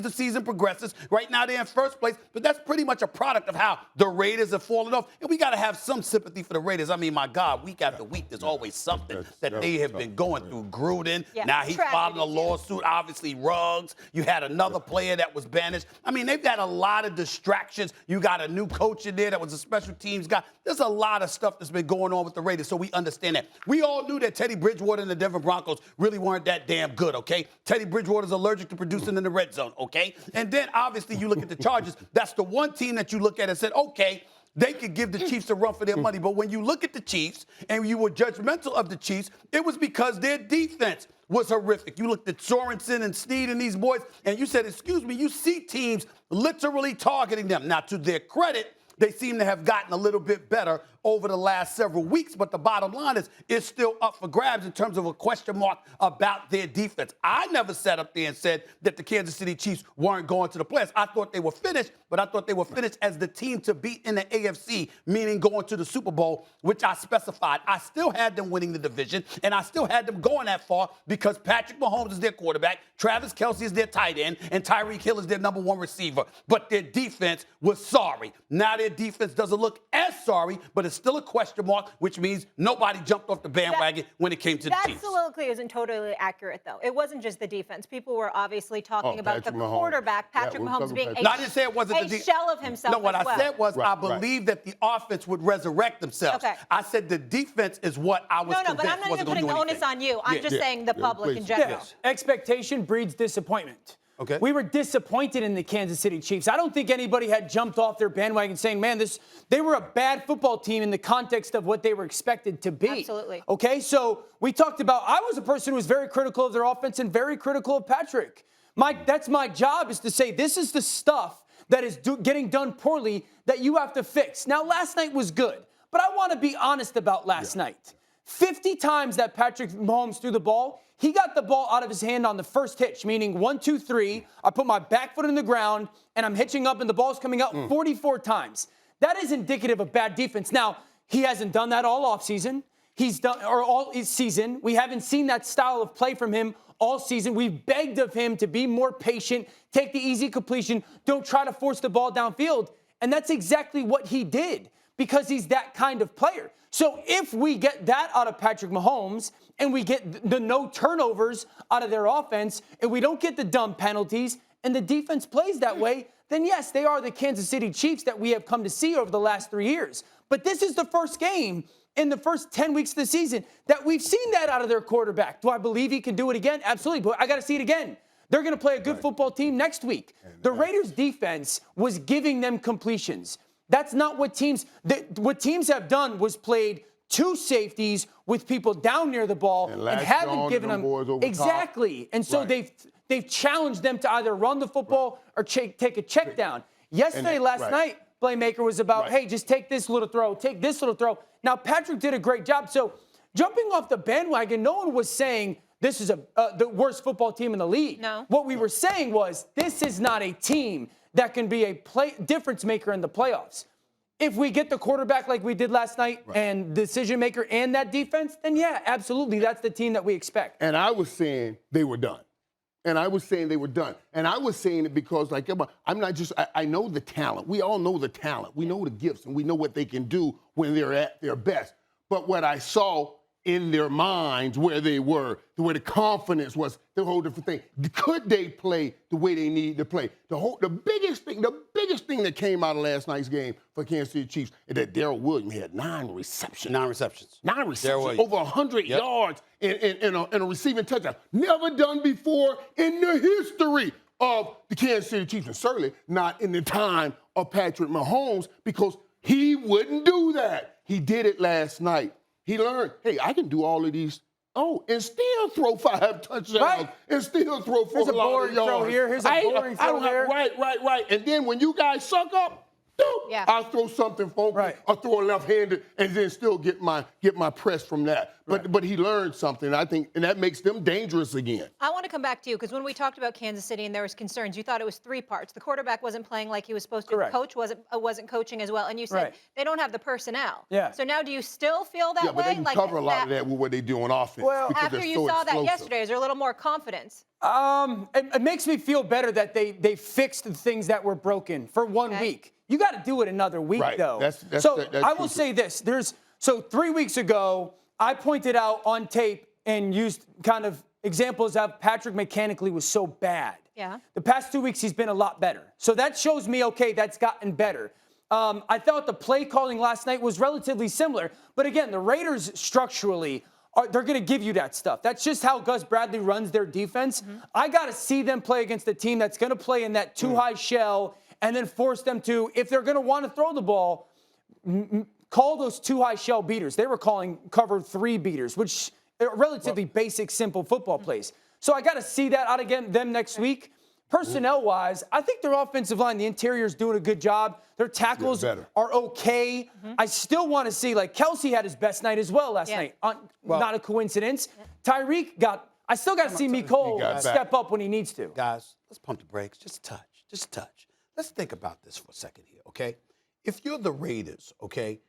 the season progresses. Right now, they're in first place, but that's pretty much a product of how the Raiders have fallen off. And we got to have some sympathy for the Raiders. I mean, my God, week after week, there's always something that they have been going through. Gruden, now he's filing a lawsuit. Obviously, Ruggs. You had another player that was banished. I mean, they've got a lot of distractions. You got a new coach in there that was a special teams guy. There's a lot of stuff that's been going on with the Raiders, so we understand that. We all knew that Teddy Bridgewater and the Denver Broncos really weren't that damn good, okay? Teddy Bridgewater's allergic to producing in the red zone, okay? And then, obviously, you look at the Chargers. That's the one team that you look at and said, okay, they could give the Chiefs a run for their money. But when you look at the Chiefs and you were judgmental of the Chiefs, it was because their defense was horrific. You looked at Sorensen and Snead and these boys, and you said, excuse me, you see teams literally targeting them. Now, to their credit, they seem to have gotten a little bit better over the last several weeks, but the bottom line is it's still up for grabs in terms of a question mark about their defense. I never sat up there and said that the Kansas City Chiefs weren't going to the playoffs. I thought they were finished, but I thought they were finished as the team to beat in the AFC, meaning going to the Super Bowl, which I specified. I still had them winning the division, and I still had them going that far because Patrick Mahomes is their quarterback, Travis Kelce is their tight end, and Tyreek Hill is their number one receiver. But their defense was sorry. Now their defense doesn't look as sorry, but it's still a question mark, which means nobody jumped off the bandwagon when it came to the Chiefs. That soliloquy isn't totally accurate, though. It wasn't just the defense. People were obviously talking about the quarterback, Patrick Mahomes, being I didn't say it wasn't a shell of himself. No, what I said was I believe that the offense would resurrect themselves. Okay. I said the defense is what I was convinced but I'm not even putting the onus on you. I'm just saying the public in general. Yes. Expectation breeds disappointment. Okay. We were disappointed in the Kansas City Chiefs. I don't think anybody had jumped off their bandwagon saying, man, they were a bad football team in the context of what they were expected to be. Absolutely. Okay, so we talked about, I was a person who was very critical of their offense and very critical of Patrick. That's my job, is to say this is the stuff that is getting done poorly that you have to fix. Now, last night was good, but I want to be honest about last night. 50 times that Patrick Mahomes threw the ball, he got the ball out of his hand on the first hitch, meaning 1, 2, 3. I put my back foot in the ground, and I'm hitching up, and the ball's coming out 44 times. That is indicative of bad defense. Now, he hasn't done that all offseason. All season. We haven't seen that style of play from him all season. We've begged of him to be more patient, take the easy completion, don't try to force the ball downfield. And that's exactly what he did, because he's that kind of player. So if we get that out of Patrick Mahomes and we get the no turnovers out of their offense and we don't get the dumb penalties and the defense plays that way, then yes, they are the Kansas City Chiefs that we have come to see over the last 3 years. But this is the first game in the first 10 weeks of the season that we've seen that out of their quarterback. Do I believe he can do it again? Absolutely, but I got to see it again. They're going to play a good football team next week. The Raiders' defense was giving them completions. That's not what teams have done was played two safeties with people down near the ball and haven't given them exactly. And so they've challenged them to either run the football or take a check down. Yesterday, last night, playmaker was about, hey, just take this little throw, take this little throw. Now, Patrick did a great job. So jumping off the bandwagon, no one was saying this is the worst football team in the league. No. What we were saying was this is not a team that can be a difference maker in the playoffs. If we get the quarterback like we did last night and decision maker and that defense, then yeah, absolutely, that's the team that we expect. And I was saying they were done. And I was saying it because, like, I'm not just, I know the talent. We all know the talent. We know the gifts, and we know what they can do when they're at their best. But what I saw in their minds, where they were, where the confidence was, the whole different thing. Could they play the way they need to play? The biggest thing that came out of last night's game for Kansas City Chiefs is that Darrell Williams had 9 receptions. 9 receptions. 9 receptions. Over 100 yards in a receiving touchdown. Never done before in the history of the Kansas City Chiefs, and certainly not in the time of Patrick Mahomes, because he wouldn't do that. He did it last night. He learned, hey, I can do all of these. And still throw 5 touchdowns. And still throw 4 yards. Here's a boring throw here. Here's a boring throw there. Right. And then when you guys suck up, Yeah. I'll throw something funky, Right. I'll throw a left-handed, and then still get my press from that. But he learned something, I think, and that makes them dangerous again. I want to come back to you because when we talked about Kansas City and there was concerns, you thought it was three parts. The quarterback wasn't playing like he was supposed to. Correct. The coach wasn't coaching as well, and you said Right. they don't have the personnel. Yeah. So now, do you still feel that Yeah, but way? they can cover a lot of that with what they do on offense. Well, because After they're you so saw that explosive. yesterday, is there a little more confidence? It makes me feel better that they fixed the things that were broken for 1 week. You got to do it another week, Right. though. That's I will true. say this. So 3 weeks ago, I pointed out on tape and used kind of examples of Patrick mechanically was so bad. Yeah. The past 2 weeks, he's been a lot better. So that shows me, okay, that's gotten better. I thought the play calling last night was relatively similar. But again, the Raiders structurally, they're going to give you that stuff. That's just how Gus Bradley runs their defense. I got to see them play against a team that's going to play in that too-high shell and then force them to, if they're going to want to throw the ball, call those too-high shell beaters. They were calling cover 3 beaters, which are relatively basic, simple football plays. So I got to see that out again them next week. Personnel-wise, I think their offensive line, the interior is doing a good job. Their tackles are okay. I still want to see, like, Kelsey had his best night as well last night. Not a coincidence. Tyreek I still got to see Mecole step up when he needs to. Guys, let's pump the brakes. Just a touch. Let's think about this for a second here, okay? If you're the Raiders, okay,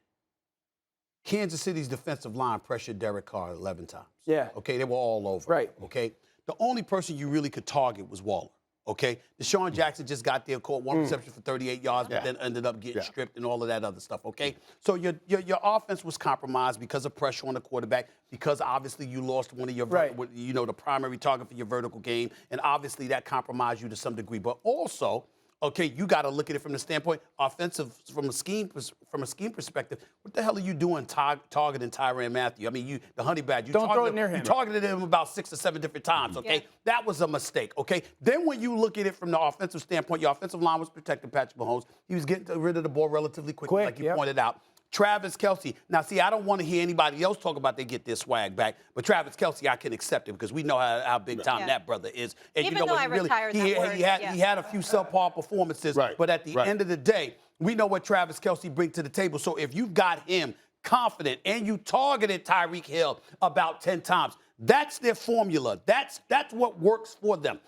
Kansas City's defensive line pressured Derek Carr 11 times. Yeah. Okay, they were all over. Right. Okay? The only person you really could target was Waller. Okay? Deshaun Jackson just got there, caught one reception for 38 yards, but then ended up getting stripped and all of that other stuff. Okay? So your offense was compromised because of pressure on the quarterback, because obviously you lost one of your, the primary target for your vertical game, and obviously that compromised you to some degree. But also, okay, you got to look at it from the standpoint offensive, from a scheme perspective. What the hell are you doing targeting Tyrann Mathieu? I mean, the honey badger. Don't throw it near him. You targeted him about 6 or 7 different times. Okay, Yeah. that was a mistake. Okay, then when you look at it from the offensive standpoint, your offensive line was protecting Patrick Mahomes. He was getting rid of the ball relatively quickly, like you pointed out. Travis Kelce. Now, see, I don't want to hear anybody else talk about they get their swag back, but Travis Kelce, I can accept it because we know how big time that brother is. And Even you know though what? I retired that word, He had a few subpar performances, but at the end of the day, we know what Travis Kelce brings to the table. So if you've got him confident and you targeted Tyreek Hill about 10 times, that's their formula. That's what works for them.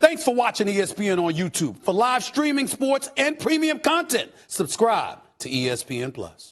Thanks for watching ESPN on YouTube. For live streaming, sports, and premium content, subscribe to ESPN+.